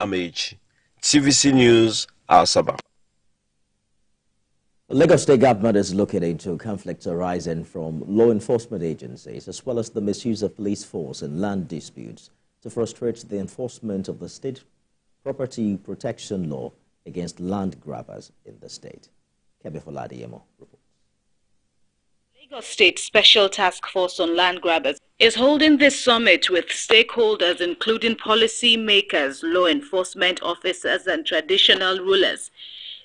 Damage. TVC News, Asaba. Lagos State government is looking into conflicts arising from law enforcement agencies as well as the misuse of police force in land disputes to frustrate the enforcement of the state property protection law against land grabbers in the state. Kebe Foladiemo reports. Lagos State Special Task Force on Land Grabbers is holding this summit with stakeholders including policy makers, law enforcement officers and traditional rulers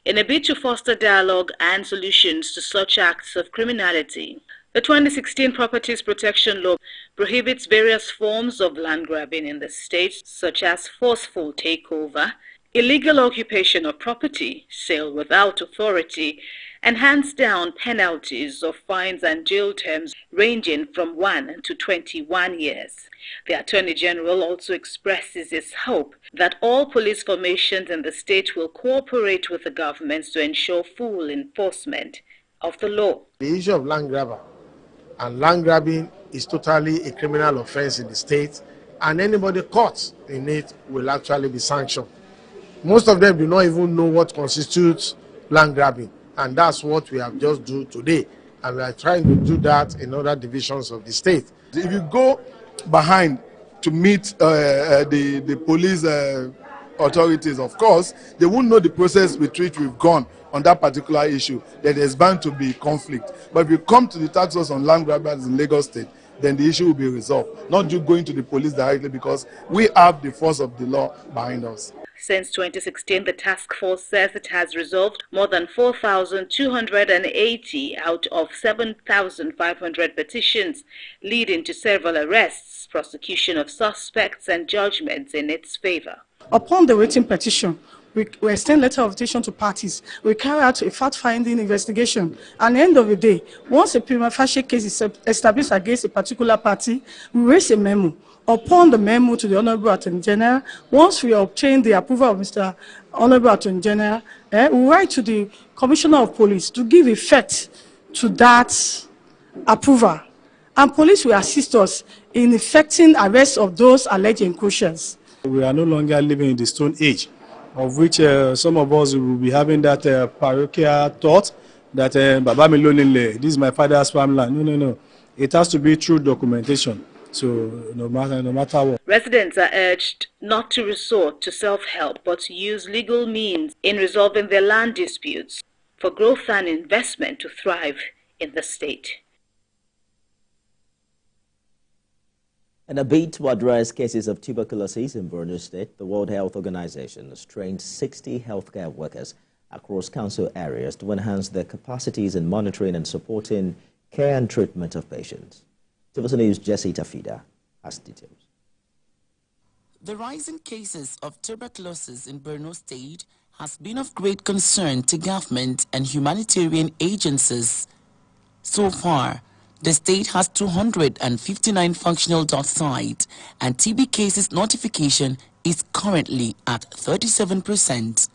in a bid to foster dialogue and solutions to such acts of criminality. The 2016 Properties Protection Law prohibits various forms of land grabbing in the state, such as forceful takeover, illegal occupation of property, sale without authority, and hands down penalties of fines and jail terms ranging from 1 to 21 years. The Attorney General also expresses his hope that all police formations in the state will cooperate with the governments to ensure full enforcement of the law. The issue of land grabber and land grabbing is totally a criminal offense in the state, and anybody caught in it will actually be sanctioned. Most of them do not even know what constitutes land grabbing. And that's what we have just done today. And we are trying to do that in other divisions of the state. If you go behind to meet the police authorities, of course, they won't know the process with which we've gone on that particular issue, that there's bound to be conflict. But if you come to the task force on land grabbers in Lagos State, then the issue will be resolved. Not you going to the police directly, because we have the force of the law behind us. Since 2016, the task force says it has resolved more than 4,280 out of 7,500 petitions, leading to several arrests, prosecution of suspects, and judgments in its favor. Upon the written petition, we extend letter of petition to parties. We carry out a fact-finding investigation. At the end of the day, once a prima facie case is established against a particular party, we raise a memo. Upon the memo to the Honorable Attorney General, once we obtain the approval of Mr. Honorable Attorney General, we write to the Commissioner of Police to give effect to that approval. And police will assist us in effecting arrest of those alleged encroachers. We are no longer living in the Stone Age, of which some of us will be having that parochial thought that Baba Milonile, this is my father's farmland. No. It has to be through documentation. So no matter what. Residents are urged not to resort to self-help, but to use legal means in resolving their land disputes for growth and investment to thrive in the state. In a bid to address cases of tuberculosis in Borno State, the World Health Organization has trained 60 healthcare workers across council areas to enhance their capacities in monitoring and supporting care and treatment of patients. TVC News' Jesse Tafida has details. The rising cases of tuberculosis in Borno State has been of great concern to government and humanitarian agencies. So far, the state has 259 functional dot sites, and TB cases notification is currently at 37%.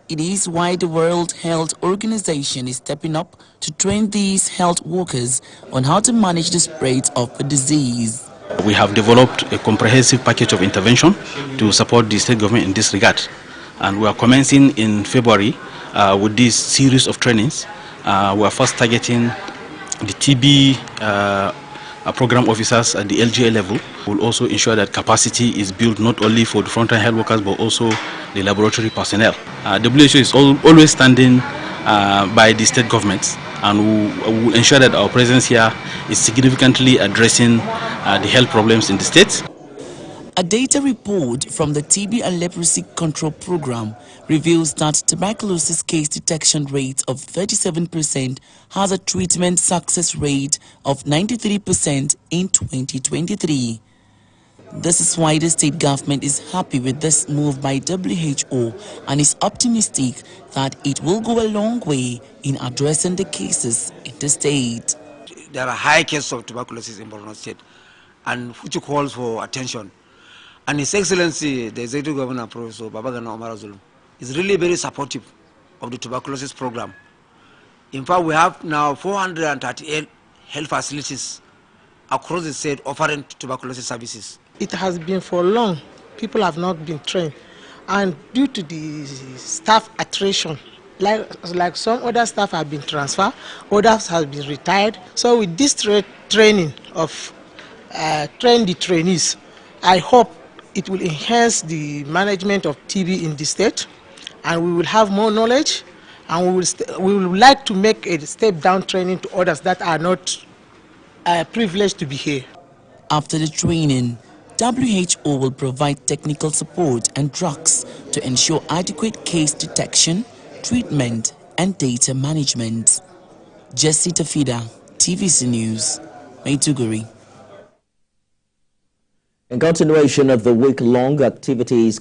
It is why the World Health Organization is stepping up to train these health workers on how to manage the spread of the disease. We have developed a comprehensive package of intervention to support the state government in this regard. And we are commencing in February with this series of trainings. We are first targeting the TB program officers at the LGA level. We'll also ensure that capacity is built not only for the frontline health workers but also the laboratory personnel. WHO is always standing by the state governments, and we will ensure that our presence here is significantly addressing the health problems in the state. A data report from the TB and Leprosy Control Program reveals that tuberculosis case detection rate of 37% has a treatment success rate of 93% in 2023. This is why the state government is happy with this move by WHO and is optimistic that it will go a long way in addressing the cases in the state. There are high cases of tuberculosis in Borno State, and which calls for attention. And His Excellency, the Executive Governor, Professor Babagana Omar Zulum, is really very supportive of the tuberculosis program. In fact, we have now 438 health facilities across the state offering tuberculosis services. It has been for long. people have not been trained. And due to the staff attrition, like some other staff have been transferred, others have been retired. So with this training of train the trainees, I hope it will enhance the management of TB in the state, and we will have more knowledge, and we will like to make a step-down training to others that are not privileged to be here. After the training, WHO will provide technical support and drugs to ensure adequate case detection, treatment, and data management. Jesse Tafida, TVC News, Maiduguri. In continuation of the week-long activities